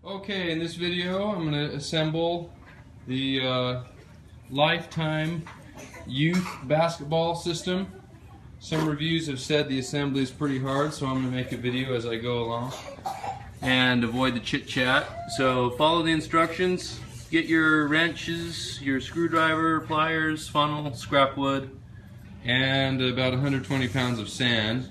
Okay, in this video I'm going to assemble the Lifetime Youth Basketball System. Some reviews have said the assembly is pretty hard, so I'm going to make a video as I go along and avoid the chit chat. So follow the instructions, get your wrenches, your screwdriver, pliers, funnel, scrap wood, and about 120 pounds of sand.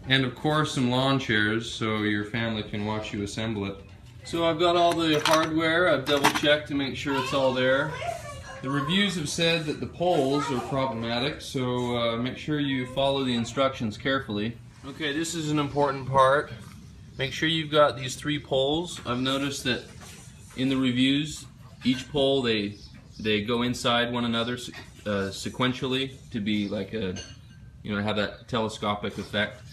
And of course some lawn chairs so your family can watch you assemble it. So I've got all the hardware. I've double checked to make sure it's all there. The reviews have said that the poles are problematic, so make sure you follow the instructions carefully. Okay, this is an important part. Make sure you've got these 3 poles. I've noticed that in the reviews, each pole they go inside one another sequentially to be like a, have that telescopic effect.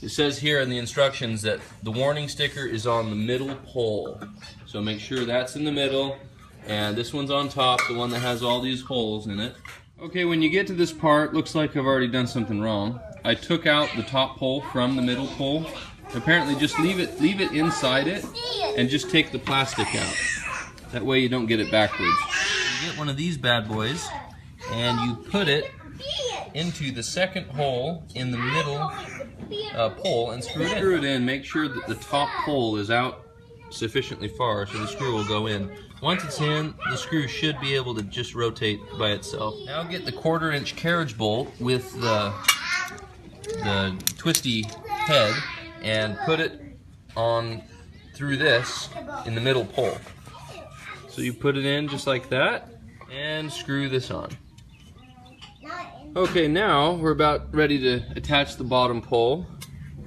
It says here in the instructions that the warning sticker is on the middle pole. So make sure that's in the middle, and this one's on top, the one that has all these holes in it. Okay, when you get to this part, looks like I've already done something wrong. I took out the top pole from the middle pole. Apparently just leave it inside it and just take the plastic out. That way you don't get it backwards. You get one of these bad boys and you put it into the second hole in the middle pole and screw it in. Make sure that the top pole is out sufficiently far so the screw will go in. Once it's in, the screw should be able to just rotate by itself. Now get the 1/4" carriage bolt with the twisty head and put it on through this in the middle pole. So you put it in just like that and screw this on. Okay, now we're about ready to attach the bottom pole.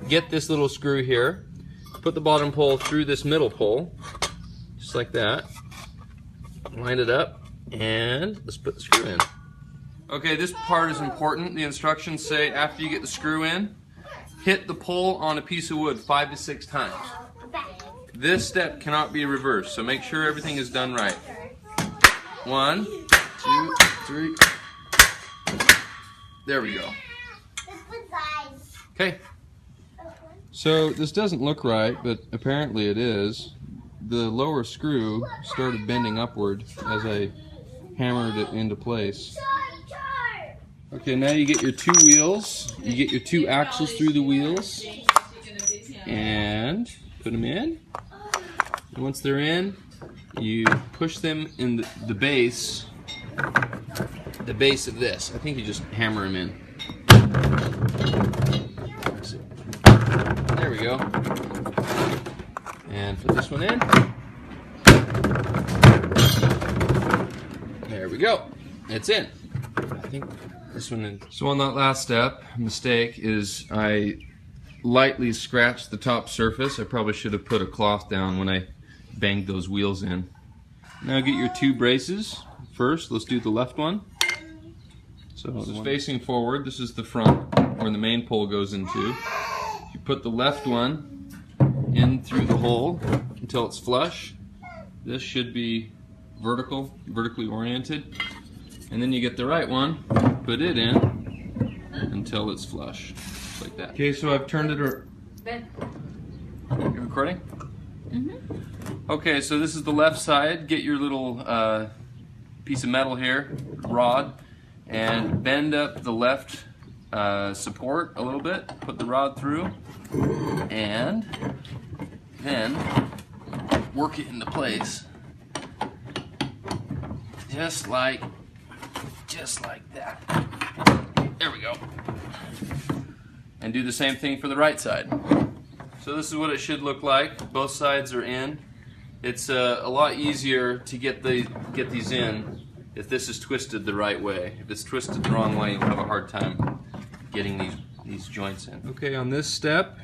Get this little screw here, put the bottom pole through this middle pole, just like that. Line it up, and let's put the screw in. Okay, this part is important. The instructions say after you get the screw in, hit the pole on a piece of wood 5 to 6 times. This step cannot be reversed, so make sure everything is done right. 1, 2, 3. There we go. Okay. So this doesn't look right, but apparently it is. The lower screw started bending upward as I hammered it into place. Okay, now you get your 2 wheels. You get your 2 axles through the wheels and put them in. And once they're in, you push them in the base of this. I think you just hammer them in. There we go. And put this one in. There we go. It's in. I think this one in. So on that last step, mistake is I lightly scratched the top surface. I probably should have put a cloth down when I banged those wheels in. Now get your 2 braces. First, let's do the left one. So this is facing forward. This is the front where the main pole goes into. You put the left one in through the hole until it's flush. This should be vertically oriented. And then you get the right one, put it in until it's flush. Just like that. Okay, so I've turned it around. You recording? Mm-hmm. Okay, so this is the left side. Get your little piece of metal here, rod, and bend up the left support a little bit. Put the rod through, and then work it into place, just like that. There we go. And do the same thing for the right side. So this is what it should look like. Both sides are in. It's a lot easier to get these in if this is twisted the right way. If it's twisted the wrong way, you'll have a hard time getting these joints in. Okay, on this step,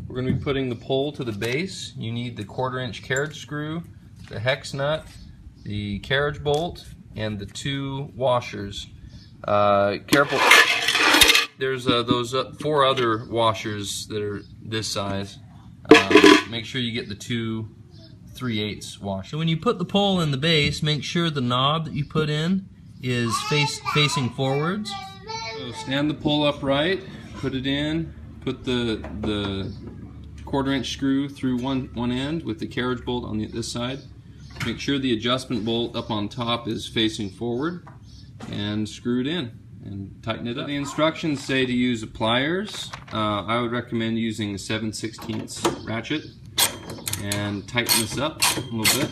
we're going to be putting the pole to the base. You need the 1/4" carriage screw, the hex nut, the carriage bolt, and the 2 washers. Careful, there's those 4 other washers that are this size. Make sure you get the 2 3/8 washers. So when you put the pole in the base, make sure the knob that you put in is facing forwards. So stand the pole upright, put it in, put the 1/4" screw through one end with the carriage bolt on this side. Make sure the adjustment bolt up on top is facing forward and screw it in and tighten it up. The instructions say to use pliers. I would recommend using a 7/16 ratchet and tighten this up a little bit.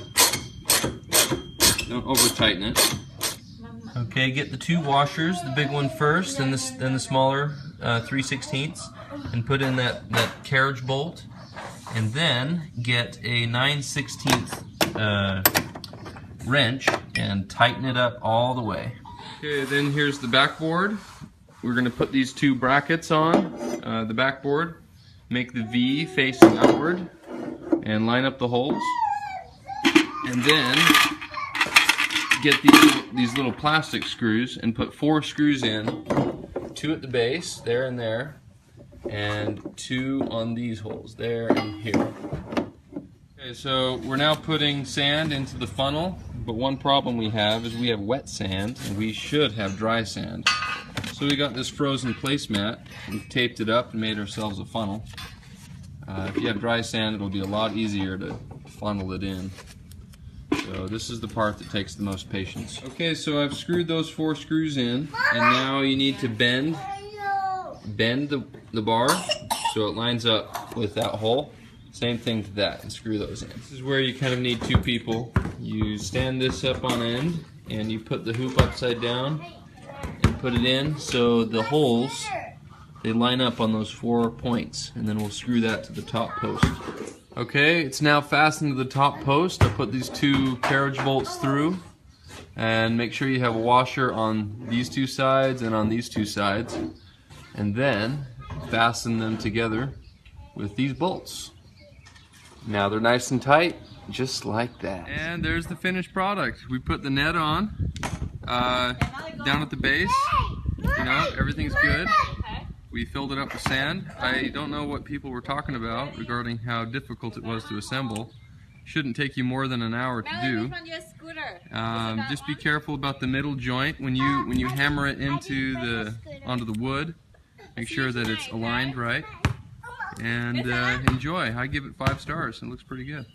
Don't over tighten it. Okay, get the 2 washers, the big one first, then the smaller 3/16, and put in that carriage bolt, and then get a 9/16 wrench and tighten it up all the way. Okay, then here's the backboard. We're going to put these 2 brackets on the backboard, make the V facing upward, and line up the holes, and then get these little plastic screws and put 4 screws in, 2 at the base, there and there, and 2 on these holes, there and here. Okay, so we're now putting sand into the funnel, but one problem we have is we have wet sand and we should have dry sand. So we got this frozen placemat, we've taped it up and made ourselves a funnel. If you have dry sand, it'll be a lot easier to funnel it in. So this is the part that takes the most patience. Okay, so I've screwed those 4 screws in, and now you need to bend the bar so it lines up with that hole. Same thing to that, and screw those in. This is where you kind of need 2 people. You stand this up on end, and you put the hoop upside down and put it in so the holes, they line up on those 4 points, and then we'll screw that to the top post. Okay, it's now fastened to the top post. I put these 2 carriage bolts through, and make sure you have a washer on these 2 sides and on these 2 sides, and then fasten them together with these bolts. Now they're nice and tight, just like that. And there's the finished product. We put the net on down at the base. You know, everything's good. We filled it up with sand. I don't know what people were talking about regarding how difficult it was to assemble. Shouldn't take you more than an hour to do. Just be careful about the middle joint when you hammer it onto the wood. Make sure that it's aligned right, and enjoy. I give it 5 stars. It looks pretty good.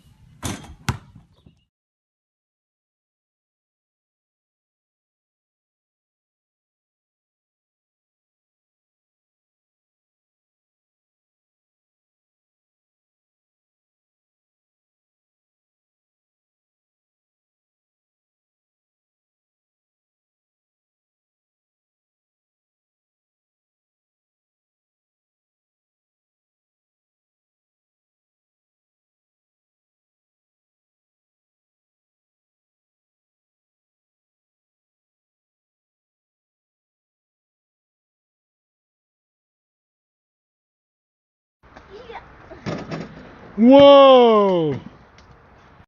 Whoa!